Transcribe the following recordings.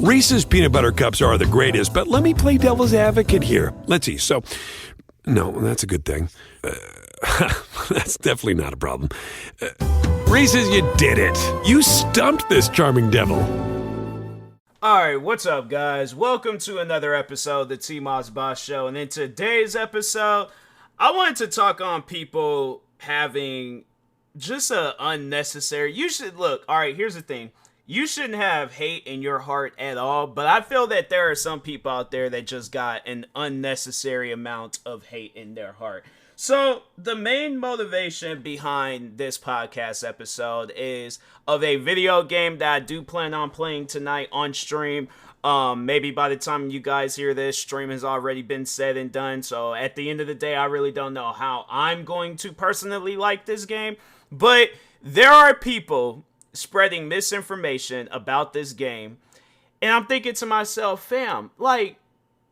Reese's Peanut Butter Cups are the greatest, but let me play devil's advocate here. Let's see. So, no, that's a good thing. That's definitely not a problem. Reese's, you did it. You stumped this charming devil. Alright, what's up, guys? Welcome to another episode of the TMossBoss Show. And in today's episode, I wanted to talk on people having just a unnecessary... Alright, here's the thing. You shouldn't have hate in your heart at all, but I feel that there are some people out there that just got an unnecessary amount of hate in their heart. So, the main motivation behind this podcast episode is of a video game that I do plan on playing tonight on stream. Maybe by the time you guys hear this, stream has already been said and done. So, at the end of the day, I really don't know how I'm going to personally like this game. But there are people spreading misinformation about this game. And I'm thinking to myself, fam, like,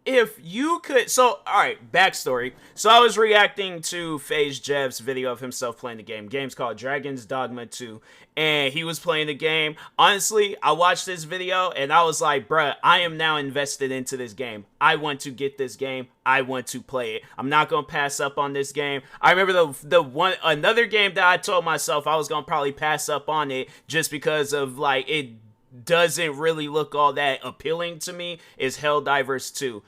if you could... So, alright, backstory. So, I was reacting to FaZe Jev's video of himself playing the game. Game's called Dragon's Dogma 2. And he was playing the game. Honestly, I watched this video and I was like, bruh, I am now invested into this game. I want to get this game. I want to play it. I'm not going to pass up on this game. I remember another game that I told myself I was going to probably pass up on it just because of, like, it doesn't really look all that appealing to me is Helldivers 2.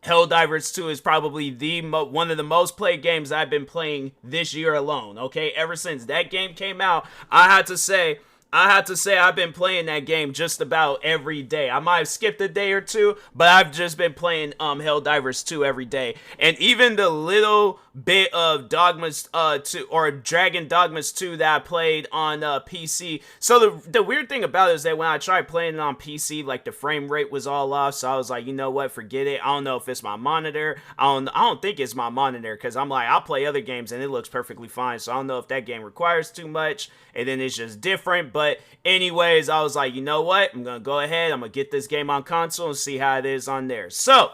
Helldivers 2 is probably one of the most played games I've been playing this year alone, okay? Ever since that game came out, I had to say I've been playing that game just about every day. I might have skipped a day or two, but I've just been playing Helldivers 2 every day. And even the little bit of Dogmas 2 or Dragon Dogmas 2 that I played on PC. So the weird thing about it is that when I tried playing it on PC, like the frame rate was all off. So I was like, you know what, forget it. I don't know if it's my monitor. I don't think it's my monitor because I'm like, I'll play other games and it looks perfectly fine. So I don't know if that game requires too much and then it's just different. But anyways, I was like, you know what? I'm going to go ahead. I'm going to get this game on console and see how it is on there. So,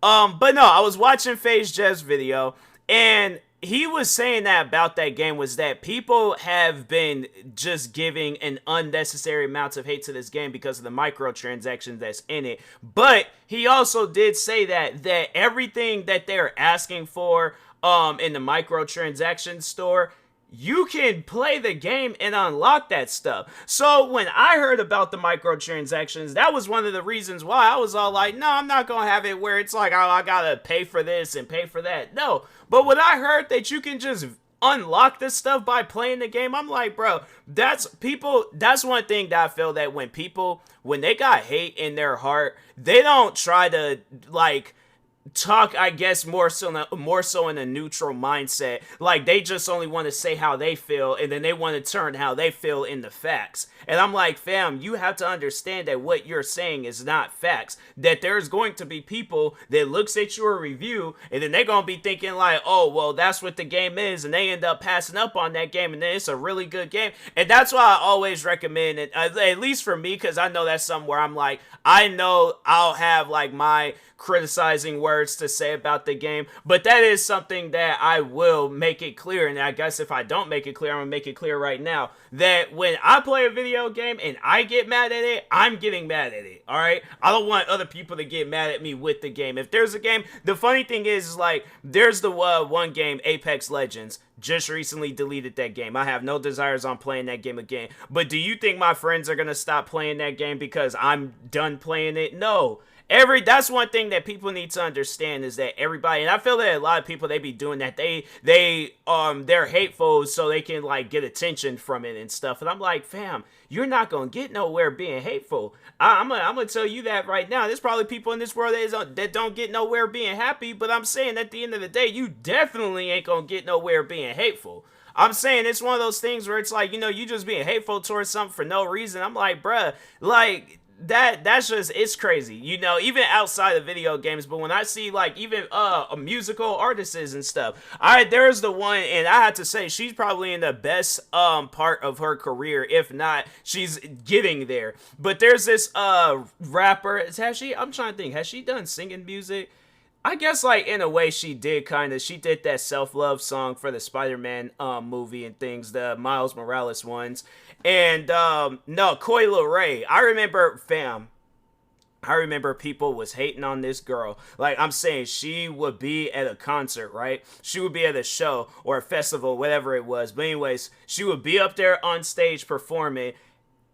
but no, I was watching FaZe Jev's video and he was saying that about that game was that people have been just giving an unnecessary amount of hate to this game because of the microtransactions that's in it. But he also did say that everything that they're asking for in the microtransaction store, you can play the game and unlock that stuff. So when I heard about the microtransactions, that was one of the reasons why I was all like, no, I'm not going to have it where it's like, oh, I got to pay for this and pay for that. No. But when I heard that you can just unlock this stuff by playing the game, I'm like, bro, that's one thing that I feel that when they got hate in their heart, they don't try to, like, talk, I guess, more so in a neutral mindset. Like, they just only want to say how they feel, and then they want to turn how they feel into facts. And I'm like, fam, you have to understand that what you're saying is not facts. That there's going to be people that looks at your review, and then they're going to be thinking like, oh, well, that's what the game is, and they end up passing up on that game, and then it's a really good game. And that's why I always recommend it, at least for me, because I know that's somewhere I'm like, I know I'll have, like, my criticizing words to say about the game, but that is something that I will make it clear. And I guess if I don't make it clear, I'm gonna make it clear right now that when I play a video game and I get mad at it, I'm getting mad at it. All right, I don't want other people to get mad at me with the game. If there's a game, the funny thing is like there's the one game, Apex Legends. Just recently deleted that game. I have no desires on playing that game again. But do you think my friends are gonna stop playing that game because I'm done playing it? No. That's one thing that people need to understand is that everybody, and I feel that a lot of people, they be doing that. They're hateful so they can like get attention from it and stuff. And I'm like, fam, you're not gonna get nowhere being hateful. I'm gonna tell you that right now. There's probably people in this world that don't get nowhere being happy, but I'm saying at the end of the day, you definitely ain't gonna get nowhere being hateful. I'm saying it's one of those things where it's like, you know, you just being hateful towards something for no reason. I'm like, bruh, like, that's just, it's crazy, you know, even outside of video games. But when I see like even musical artists and stuff, there's the one, and I have to say she's probably in the best part of her career, if not she's getting there. But there's this rapper, I'm trying to think, has she done singing music? I guess, like, in a way, she did that self-love song for the Spider-Man movie and things, the Miles Morales ones. And, no, Coi Leray. I remember, fam, I remember people was hating on this girl. Like, I'm saying, she would be at a concert, right? She would be at a show or a festival, whatever it was. But anyways, she would be up there on stage performing.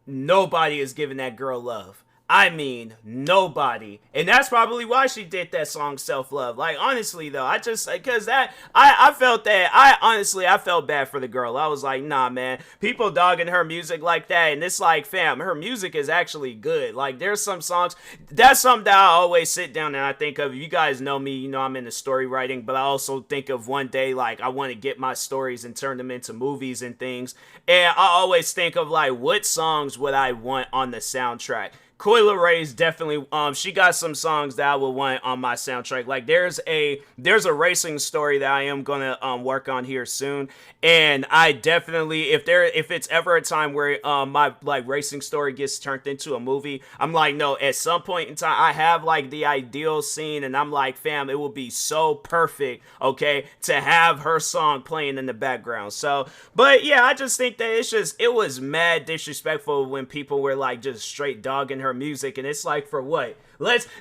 Nobody is giving that girl love. I mean, nobody. And that's probably why she did that song, Self Love. Like, honestly, though, because I felt that, I felt bad for the girl. I was like, nah, man, people dogging her music like that. And it's like, fam, her music is actually good. Like, there's some songs, that's something that I always sit down and I think of. You guys know me, you know, I'm into story writing, but I also think of one day, like, I want to get my stories and turn them into movies and things. And I always think of, like, what songs would I want on the soundtrack? Coyle Ray's definitely she got some songs that I would want on my soundtrack. Like there's a racing story that I am gonna work on here soon, and I definitely if it's ever a time where my like racing story gets turned into a movie, I'm like, no, at some point in time I have like the ideal scene, and I'm like, fam, it would be so perfect, okay, to have her song playing in the background. So, but yeah, I just think that it was mad disrespectful when people were like just straight dogging her music, and it's like, for what?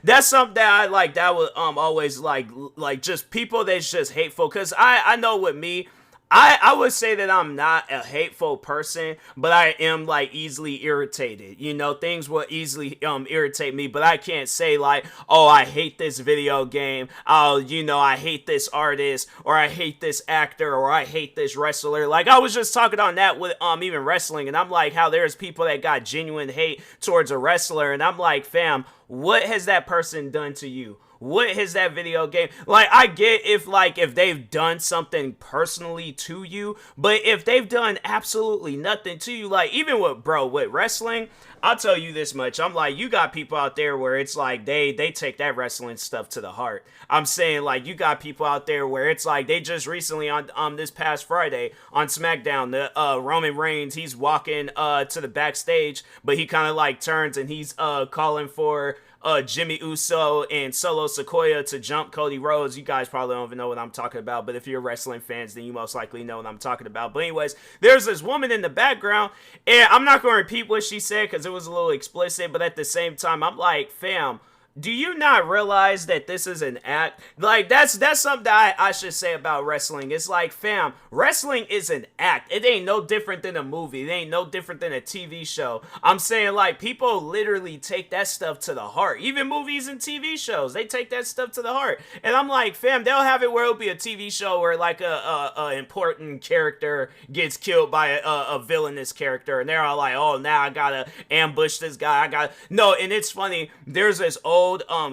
That's something that I like, that would always like just people that's just hateful, because I know with me, I would say that I'm not a hateful person, but I am like easily irritated. You know, things will easily irritate me, but I can't say like, oh, I hate this video game. Oh, you know, I hate this artist, or I hate this actor, or I hate this wrestler. Like I was just talking on that with even wrestling, and I'm like, how there's people that got genuine hate towards a wrestler, and I'm like, fam, what has that person done to you? What has that video game, like, I get if they've done something personally to you, but if they've done absolutely nothing to you, like, even with wrestling, I'll tell you this much, I'm like, you got people out there where it's like, they take that wrestling stuff to the heart. I'm saying, like, you got people out there where it's like, they just recently on this past Friday on SmackDown, the Roman Reigns, he's walking to the backstage, but he kind of like turns and he's calling for Jimmy Uso and Solo Sikoa to jump Cody Rhodes. You guys probably don't even know what I'm talking about, but if you're wrestling fans, then you most likely know what I'm talking about. But anyways, there's this woman in the background, and I'm not going to repeat what she said because it was a little explicit, but at the same time, I'm like, fam, do you not realize that this is an act? Like, that's something that I should say about wrestling. It's like, fam, wrestling is an act. It ain't no different than a movie. It ain't no different than a TV show. I'm saying, like, people literally take that stuff to the heart. Even movies and TV shows, they take that stuff to the heart. And I'm like, fam, they'll have it where it'll be a TV show where, like, a important character gets killed by a villainous character. And they're all like, oh, now I gotta ambush this guy. No, and it's funny. There's this old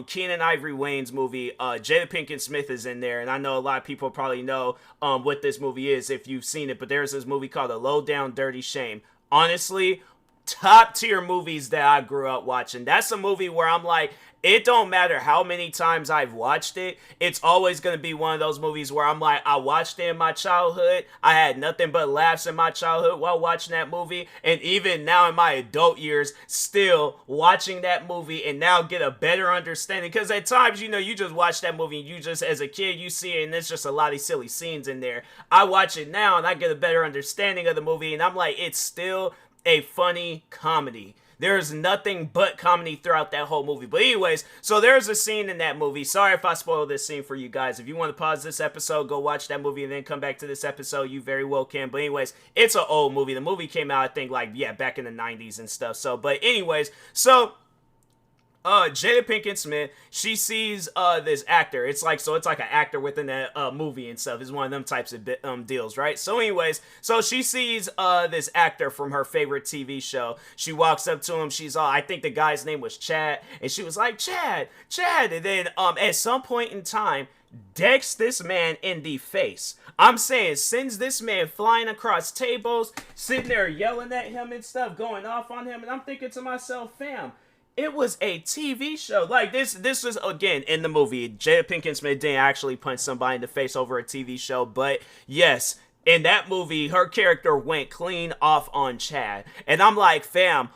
Keenen Ivory Wayans movie. Jada Pinkett Smith is in there, and I know a lot of people probably know what this movie is if you've seen it, but there's this movie called A Low Down Dirty Shame. Honestly, top tier movies that I grew up watching. That's a movie where I'm like, it don't matter how many times I've watched it, it's always going to be one of those movies where I'm like, I watched it in my childhood, I had nothing but laughs in my childhood while watching that movie, and even now in my adult years, still watching that movie and now get a better understanding, because at times, you know, you just watch that movie and you just, as a kid, you see it and there's just a lot of silly scenes in there. I watch it now and I get a better understanding of the movie, and I'm like, it's still a funny comedy. There's nothing but comedy throughout that whole movie. But anyways, so there's a scene in that movie. Sorry if I spoiled this scene for you guys. If you want to pause this episode, go watch that movie and then come back to this episode, you very well can. But anyways, it's an old movie. The movie came out, I think, like, yeah, back in the 90s and stuff. So, but anyways, so Jada Pinkett Smith, she sees this actor. It's like an actor within that movie and stuff. It's one of them types of deals, right? So anyways, so she sees this actor from her favorite TV show. She walks up to him. She's all, I think the guy's name was Chad, and she was like, Chad, and then at some point in time, decks this man in the face. I'm saying, sends this man flying across tables, sitting there yelling at him and stuff, going off on him, and I'm thinking to myself, fam, it was a TV show. Like, this was, again, in the movie. Jada Pinkett Smith didn't actually punch somebody in the face over a TV show, but yes, in that movie, her character went clean off on Chad. And I'm like, fam,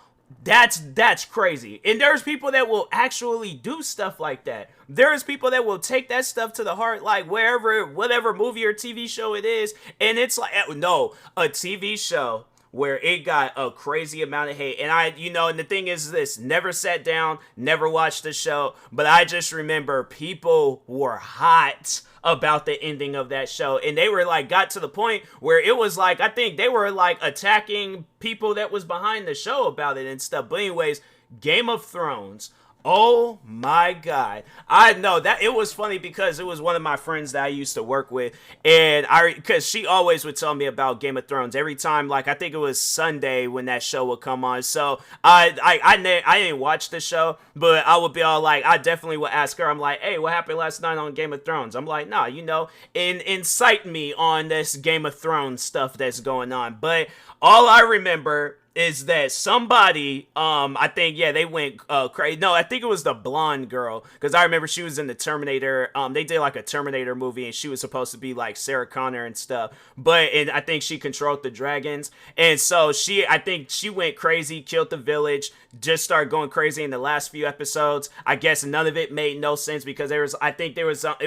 that's crazy. And there's people that will actually do stuff like that. There's people that will take that stuff to the heart, like whatever movie or TV show it is, and it's like, no, a TV show where it got a crazy amount of hate. And and the thing is this, never sat down, never watched the show, but I just remember people were hot about the ending of that show, and they were like, got to the point where it was like, I think they were like attacking people that was behind the show about it and stuff. But anyways, Game of Thrones, oh my God. I know that it was funny because it was one of my friends that I used to work with, and because she always would tell me about Game of Thrones every time, like I think it was Sunday when that show would come on. So I didn't watch the show, but I would be all like, I definitely would ask her, I'm like, hey, what happened last night on Game of Thrones? I'm like, nah, incite me on this Game of Thrones stuff that's going on. But all I remember is that somebody, I think, yeah, they went crazy. No, I think it was the blonde girl, because I remember she was in the Terminator. They did like a Terminator movie, and she was supposed to be like Sarah Connor and stuff. And I think she controlled the dragons, and so I think she went crazy, killed the village, just started going crazy in the last few episodes. I guess none of it made no sense because it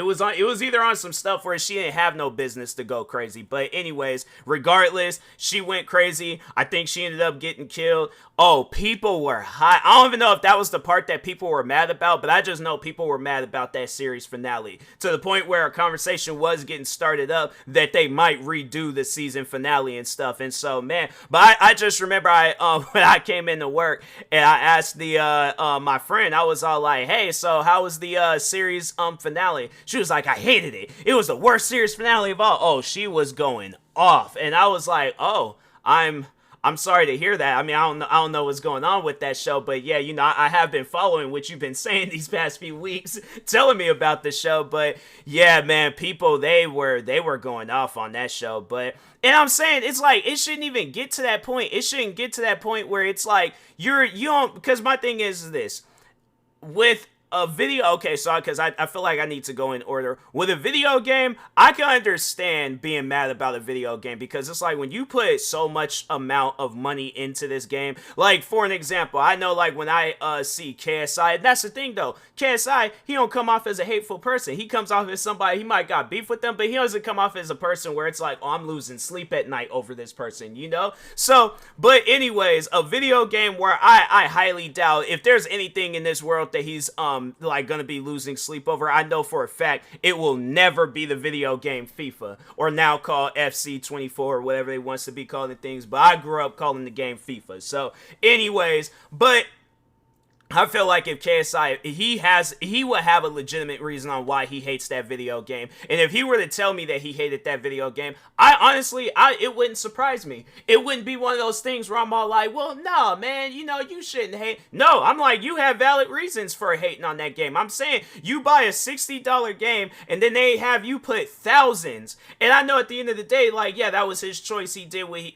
was either on some stuff where she didn't have no business to go crazy. But anyways, regardless, she went crazy. I think she ended up getting killed. Oh, people were hot. I don't even know if that was the part that people were mad about, but I just know people were mad about that series finale, to the point where a conversation was getting started up that they might redo the season finale and stuff. And so, man, but I just remember when I came into work and I asked my friend, I was all like, hey, so how was the series finale? She was like, I hated it. It was the worst series finale of all. Oh, she was going off. And I was like, oh, I'm sorry to hear that. I mean, I don't know what's going on with that show, but yeah, I have been following what you've been saying these past few weeks, telling me about the show. But yeah, man, people, they were going off on that show. And I'm saying, it's like, it shouldn't even get to that point. It shouldn't get to that point where it's like, you don't, because my thing is this, with a video, okay, so because I feel like I need to go in order. With a video game, I can understand being mad about a video game, because it's like when you put so much amount of money into this game. Like, for an example, I know, like, when I see KSI, and that's the thing though, KSI, he don't come off as a hateful person. He comes off as somebody, he might got beef with them, but he doesn't come off as a person where it's like, oh, I'm losing sleep at night over this person, So, but anyways, a video game where I highly doubt if there's anything in this world that he's like gonna be losing sleep over, I know for a fact it will never be the video game FIFA, or now called FC24 or whatever they wants to be calling things, but I grew up calling the game FIFA. So anyways, but I feel like if KSI, he would have a legitimate reason on why he hates that video game. And if he were to tell me that he hated that video game, it wouldn't surprise me. It wouldn't be one of those things where I'm all like, well, no, man, you shouldn't hate. No, I'm like, you have valid reasons for hating on that game. I'm saying, you buy a $60 game, and then they have you put thousands. And I know at the end of the day, like, yeah, that was his choice. He did what he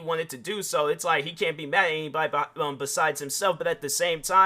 wanted to do. So it's like, he can't be mad at anybody besides himself. But at the same time,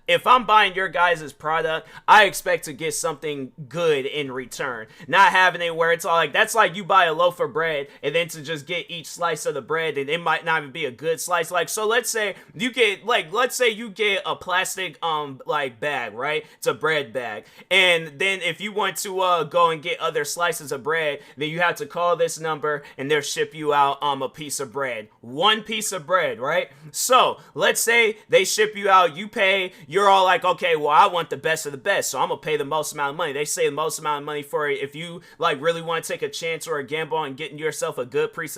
if I'm buying your guys' product, I expect to get something good in return. Not having it where it's all like, that's like you buy a loaf of bread and then to just get each slice of the bread, and it might not even be a good slice. Like, so let's say you get a plastic like bag, right? It's a bread bag. And then if you want to go and get other slices of bread, then you have to call this number and they'll ship you out a piece of bread. One piece of bread, right? So let's say they ship you out, you pay, you're all like, okay, well, I want the best of the best, so I'm gonna pay the most amount of money. They say the most amount of money for it, if you like really want to take a chance or a gamble on getting yourself a good piece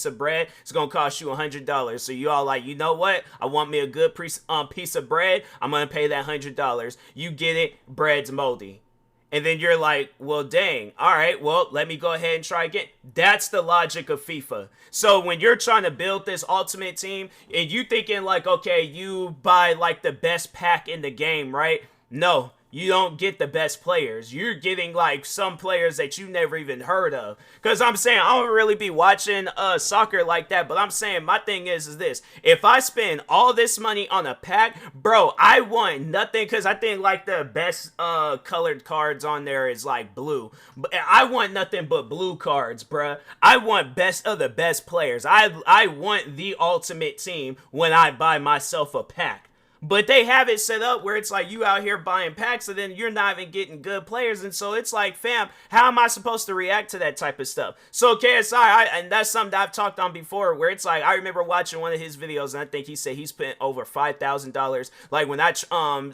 of bread, it's gonna cost you $100. So you all like, you know what? I want me a good piece of bread. I'm gonna pay that $100. You get it, bread's moldy. And then you're like, well, dang, all right, well, let me go ahead and try again. That's the logic of FIFA. So when you're trying to build this ultimate team and you thinking like, okay, you buy like the best pack in the game, right? No, you don't get the best players. You're getting like some players that you never even heard of. Because I'm saying, I don't really be watching soccer like that, but I'm saying my thing is this. If I spend all this money on a pack, bro, I want nothing, because I think like the best colored cards on there is like blue. But I want nothing but blue cards, bruh. I want best of the best players. I want the ultimate team when I buy myself a pack. But they have it set up where it's like you out here buying packs and then you're not even getting good players. And so it's like, fam, how am I supposed to react to that type of stuff? So KSI, and that's something that I've talked on before, where it's like, I remember watching one of his videos and I think he said he spent over $5,000. Like when I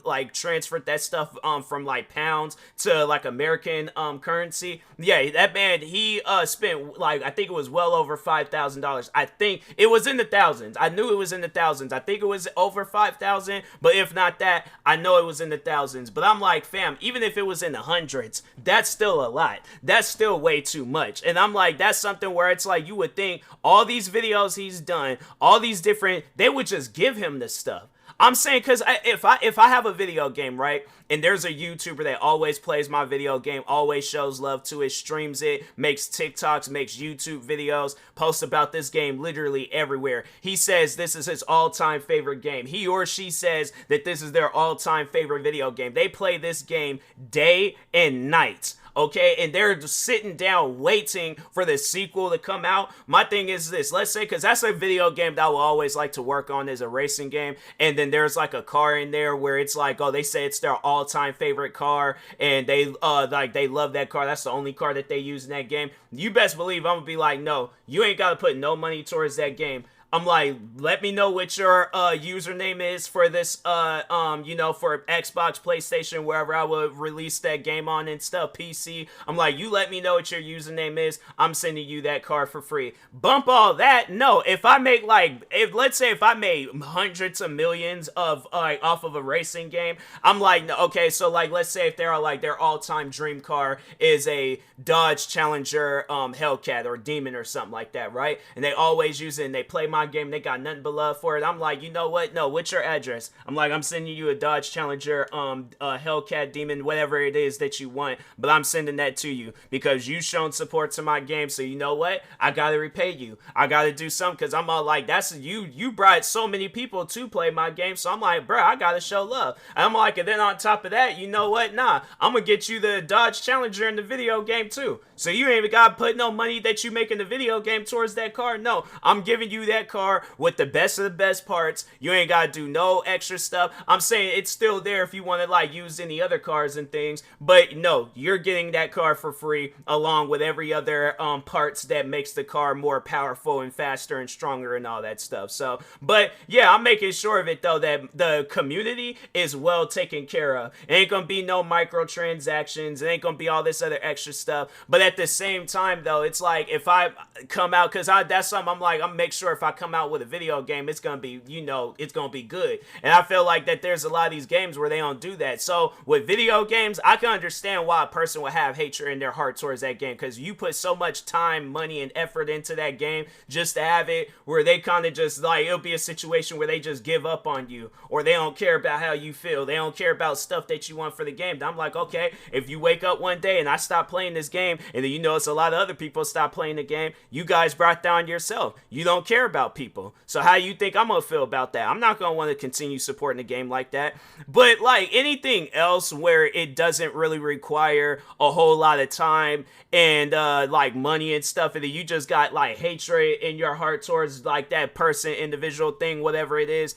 like transferred that stuff from like pounds to like American currency. Yeah, that man, he spent like, I think it was well over $5,000. I think it was in the thousands. I knew it was in the thousands. I think it was over 5,000. But if not that, I know it was in the thousands. But I'm like, fam, even if it was in the hundreds, that's still a lot. That's still way too much. And I'm like, that's something where it's like, you would think all these videos he's done, all these different, they would just give him this stuff. I'm saying, because if I have a video game, right, and there's a YouTuber that always plays my video game, always shows love to it, streams it, makes TikToks, makes YouTube videos, posts about this game literally everywhere. He says this is his all-time favorite game. He or she says that this is their all-time favorite video game. They play this game day and night. Okay, and they're just sitting down waiting for the sequel to come out. My thing is this, let's say, because that's a video game that I will always like to work on, is a racing game, and then there's like a car in there where it's like, oh, they say it's their all-time favorite car, and they like they love that car. That's the only car that they use in that game. You best believe I'm gonna be like, no, you ain't gotta put no money towards that game. I'm like, let me know what your username is for this, you know, for Xbox, PlayStation, wherever I would release that game on and stuff, PC. I'm like, you let me know what your username is. I'm sending you that card for free. Bump all that. No, if I make like, let's say if I made hundreds of millions of off of a racing game, I'm like, okay, so like, let's say if they're like their all-time dream car is a Dodge Challenger Hellcat or Demon or something like that, right? And they always use it and they play my game, they got nothing but love for it. I'm like, you know what? No, what's your address? I'm like, I'm sending you a Dodge Challenger, Hellcat, Demon, whatever it is that you want, but I'm sending that to you because you shown support to my game. So you know what? I gotta repay you. I gotta do something because I'm all like, that's you brought so many people to play my game. So I'm like, bro, I gotta show love. And I'm like, and then on top of that, you know what? Nah, I'm gonna get you the Dodge Challenger in the video game too. So you ain't even gotta put no money that you make in the video game towards that car. No, I'm giving you that car with the best of the best parts. You ain't gotta do no extra stuff. I'm saying it's still there if you want to like use any other cars and things, but no, you're getting that car for free along with every other parts that makes the car more powerful and faster and stronger and all that stuff. So, but yeah, I'm making sure of it though that the community is well taken care of. It ain't gonna be no microtransactions. It ain't gonna be all this other extra stuff. But at the same time though, it's like if I come out, because that's something I'm like, I'm make sure if I come out with a video game, it's gonna be, you know, it's gonna be good. And I feel like that there's a lot of these games where they don't do that. So with video games, I can understand why a person would have hatred in their heart towards that game, because you put so much time, money, and effort into that game just to have it where they kind of just like, it'll be a situation where they just give up on you, or they don't care about how you feel, they don't care about stuff that you want for the game. And I'm like, okay, if you wake up one day and I stop playing this game, and then you notice a lot of other people stop playing the game, you guys brought down yourself. You don't care about people. So how you think I'm gonna feel about that? I'm not gonna want to continue supporting the game like that. But like anything else where it doesn't really require a whole lot of time and like money and stuff, and then you just got like hatred in your heart towards like that person, individual thing, whatever it is.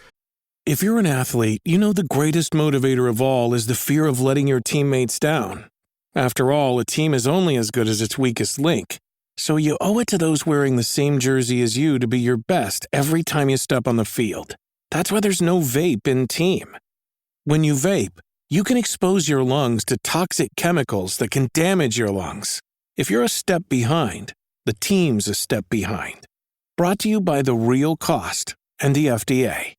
If you're an athlete, you know the greatest motivator of all is the fear of letting your teammates down. After all, a team is only as good as its weakest link. So you owe it to those wearing the same jersey as you to be your best every time you step on the field. That's why there's no vape in Team. When you vape, you can expose your lungs to toxic chemicals that can damage your lungs. If you're a step behind, the team's a step behind. Brought to you by The Real Cost and the FDA.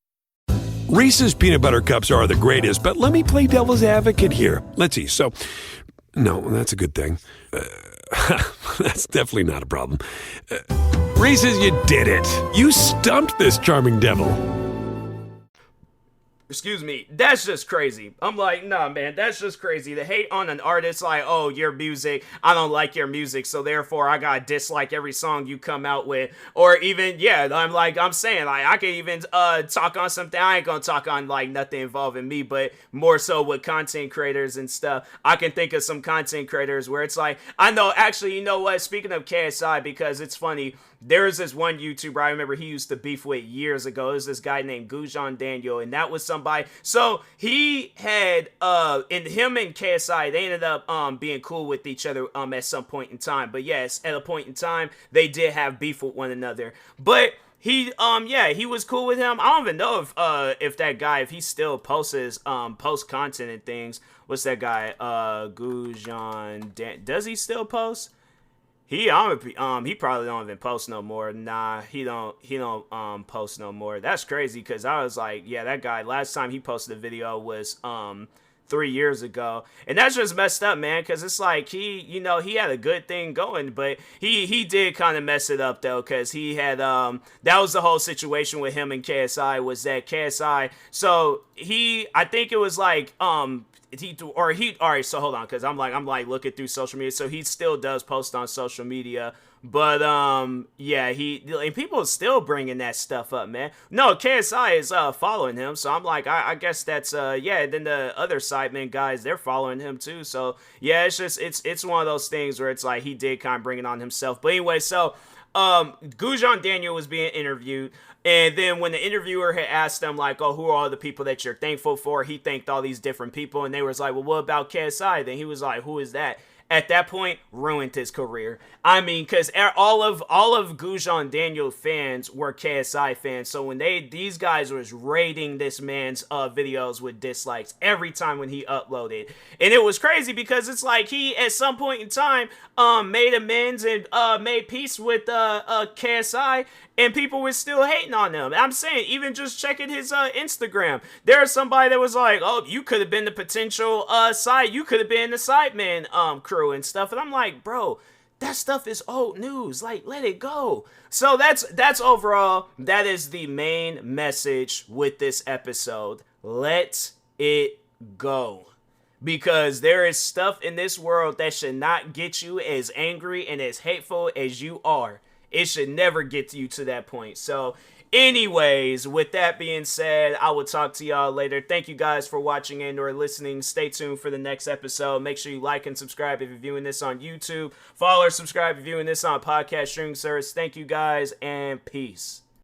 Reese's peanut butter cups are the greatest, but let me play devil's advocate here. Let's see. So, no, that's a good thing. That's definitely not a problem. Reese's, you did it. You stumped this charming devil. Excuse me, that's just crazy. I'm like, nah, man, that's just crazy. To hate on an artist like, oh, your music, I don't like your music, so therefore I gotta dislike every song you come out with. Or even, yeah, I'm saying, like, I can even talk on something. I ain't gonna talk on, like, nothing involving me, but more so with content creators and stuff. I can think of some content creators where it's like, I know, actually, you know what, speaking of KSI, because it's funny, there's this one YouTuber I remember he used to beef with years ago. It was this guy named Gujan Daniel, and that was somebody. So he had and him and KSI, they ended up being cool with each other at some point in time. But yes, at a point in time, they did have beef with one another. But he he was cool with him. I don't even know if that guy, if he still posts post content and things. What's that guy? Gujan does he still post? He probably don't even post no more. Nah, he don't post no more. That's crazy, because I was like, yeah, that guy, last time he posted a video was 3 years ago, and that's just messed up, man, because it's like he had a good thing going, but he did kind of mess it up though, because he had that was the whole situation with him and KSI, was that KSI, so I think it was like all right, so hold on, because I'm like looking through social media, so he still does post on social media, but people are still bringing that stuff up, man. No, KSI is following him, so I'm like, I guess that's then the other Sidemen guys, they're following him too, so yeah, it's just it's one of those things where it's like he did kind of bring it on himself. But anyway, so Gujan Daniel was being interviewed, and then when the interviewer had asked them, like, oh, who are all the people that you're thankful for, he thanked all these different people, and they was like, well, what about KSI? Then he was like, who is that? At that point, ruined his career. I mean, because all of Gujan Daniel fans were KSI fans. So when these guys was rating this man's videos with dislikes every time when he uploaded, and it was crazy because it's like he at some point in time made amends and made peace with KSI, and people were still hating on him. I'm saying, even just checking his Instagram, there's somebody that was like, oh, you could have been the potential you could have been the Sidemen crew and stuff. And I'm like, bro, that stuff is old news. Like, let it go. So that's overall, that is the main message with this episode. Let it go. Because there is stuff in this world that should not get you as angry and as hateful as you are. It should never get you to that point. So anyways, with that being said, I will talk to y'all later. Thank you guys for watching and or listening. Stay tuned for the next episode. Make sure you like and subscribe if you're viewing this on YouTube. Follow or subscribe if you're viewing this on podcast streaming service. Thank you guys, and peace.